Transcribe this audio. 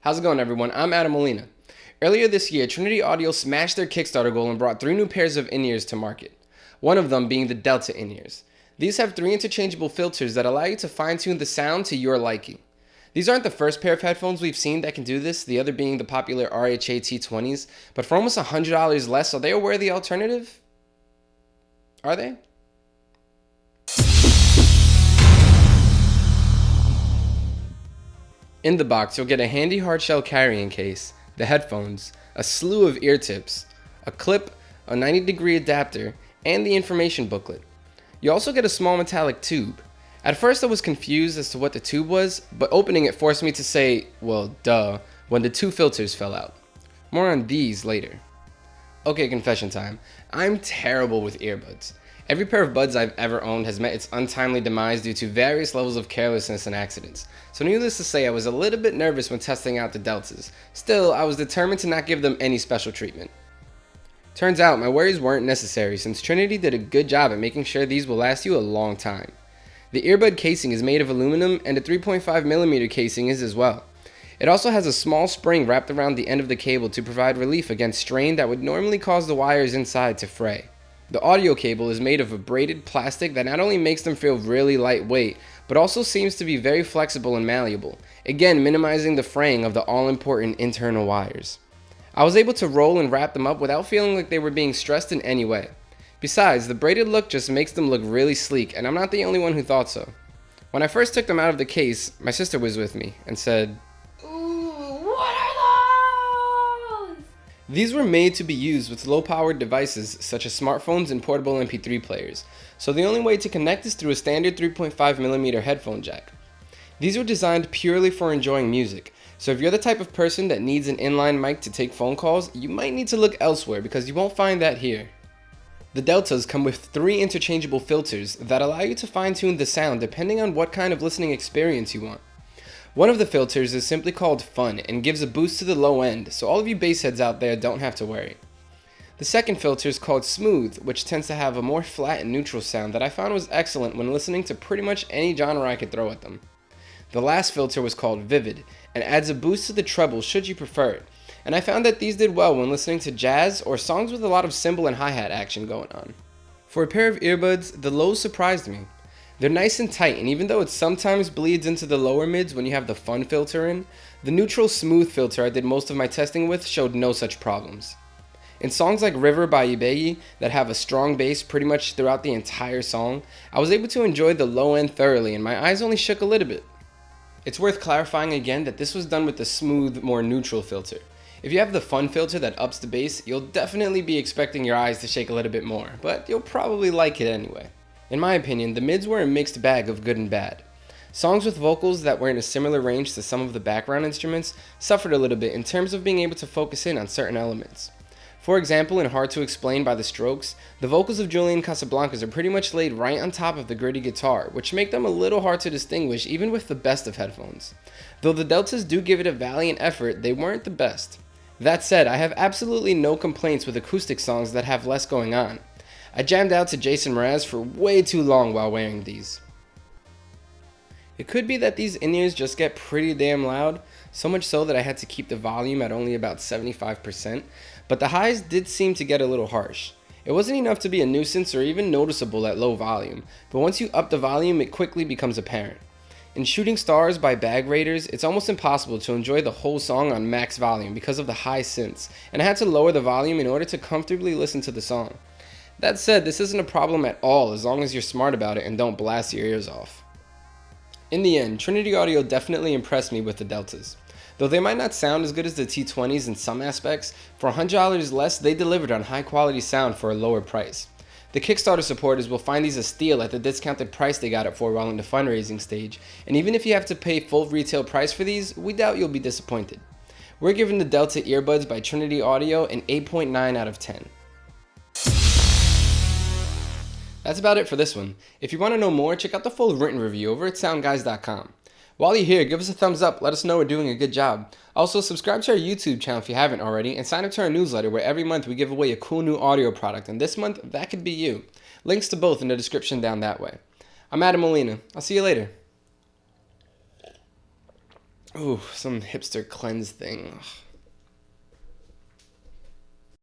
How's it going, everyone? I'm Adam Molina. Earlier this year, Trinity Audio smashed their Kickstarter goal and brought 3 new pairs of in-ears to market. One of them being the Delta in-ears. These have 3 interchangeable filters that allow you to fine-tune the sound to your liking. These aren't the first pair of headphones we've seen that can do this, the other being the popular RHA T20s, but for almost $100 less, are they a worthy alternative? Are they? In the box, you'll get a handy hardshell carrying case, the headphones, a slew of ear tips, a clip, a 90-degree adapter, and the information booklet. You also get a small metallic tube. At first I was confused as to what the tube was, but opening it forced me to say, well, duh, when the 2 filters fell out. More on these later. Okay, confession time. I'm terrible with earbuds. Every pair of buds I've ever owned has met its untimely demise due to various levels of carelessness and accidents. So needless to say, I was a little bit nervous when testing out the Deltas. Still, I was determined to not give them any special treatment. Turns out, my worries weren't necessary since Trinity did a good job at making sure these will last you a long time. The earbud casing is made of aluminum and a 3.5mm casing is as well. It also has a small spring wrapped around the end of the cable to provide relief against strain that would normally cause the wires inside to fray. The audio cable is made of a braided plastic that not only makes them feel really lightweight, but also seems to be very flexible and malleable, again minimizing the fraying of the all-important internal wires. I was able to roll and wrap them up without feeling like they were being stressed in any way. Besides, the braided look just makes them look really sleek, and I'm not the only one who thought so. When I first took them out of the case, my sister was with me and said, these were made to be used with low-powered devices such as smartphones and portable MP3 players, so the only way to connect is through a standard 3.5mm headphone jack. These were designed purely for enjoying music, so if you're the type of person that needs an inline mic to take phone calls, you might need to look elsewhere because you won't find that here. The Deltas come with 3 interchangeable filters that allow you to fine-tune the sound depending on what kind of listening experience you want. One of the filters is simply called Fun and gives a boost to the low end, so all of you bassheads out there don't have to worry. The second filter is called Smooth, which tends to have a more flat and neutral sound that I found was excellent when listening to pretty much any genre I could throw at them. The last filter was called Vivid, and adds a boost to the treble should you prefer it, and I found that these did well when listening to jazz or songs with a lot of cymbal and hi-hat action going on. For a pair of earbuds, the lows surprised me. They're nice and tight, and even though it sometimes bleeds into the lower mids when you have the Fun filter in, the neutral Smooth filter I did most of my testing with showed no such problems. In songs like River by Ibeyi that have a strong bass pretty much throughout the entire song, I was able to enjoy the low end thoroughly and my eyes only shook a little bit. It's worth clarifying again that this was done with the Smooth, more neutral filter. If you have the Fun filter that ups the bass, you'll definitely be expecting your eyes to shake a little bit more, but you'll probably like it anyway. In my opinion, the mids were a mixed bag of good and bad. Songs with vocals that were in a similar range to some of the background instruments suffered a little bit in terms of being able to focus in on certain elements. For example, in Hard to Explain by The Strokes, the vocals of Julian Casablancas are pretty much laid right on top of the gritty guitar, which make them a little hard to distinguish even with the best of headphones. Though the Deltas do give it a valiant effort, they weren't the best. That said, I have absolutely no complaints with acoustic songs that have less going on. I jammed out to Jason Mraz for way too long while wearing these. It could be that these in-ears just get pretty damn loud, so much so that I had to keep the volume at only about 75%, but the highs did seem to get a little harsh. It wasn't enough to be a nuisance or even noticeable at low volume, but once you up the volume it quickly becomes apparent. In Shooting Stars by Bag Raiders, it's almost impossible to enjoy the whole song on max volume because of the high synths, and I had to lower the volume in order to comfortably listen to the song. That said, this isn't a problem at all as long as you're smart about it and don't blast your ears off. In the end, Trinity Audio definitely impressed me with the Deltas. Though they might not sound as good as the T20s in some aspects, for $100 less they delivered on high quality sound for a lower price. The Kickstarter supporters will find these a steal at the discounted price they got it for while in the fundraising stage, and even if you have to pay full retail price for these, we doubt you'll be disappointed. We're giving the Delta earbuds by Trinity Audio an 8.9 out of 10. That's about it for this one. If you want to know more, check out the full written review over at SoundGuys.com. While you're here, give us a thumbs up, let us know we're doing a good job. Also, subscribe to our YouTube channel if you haven't already, and sign up to our newsletter where every month we give away a cool new audio product, and this month, that could be you. Links to both in the description down that way. I'm Adam Molina. I'll see you later. Ooh, some hipster cleanse thing. Ugh.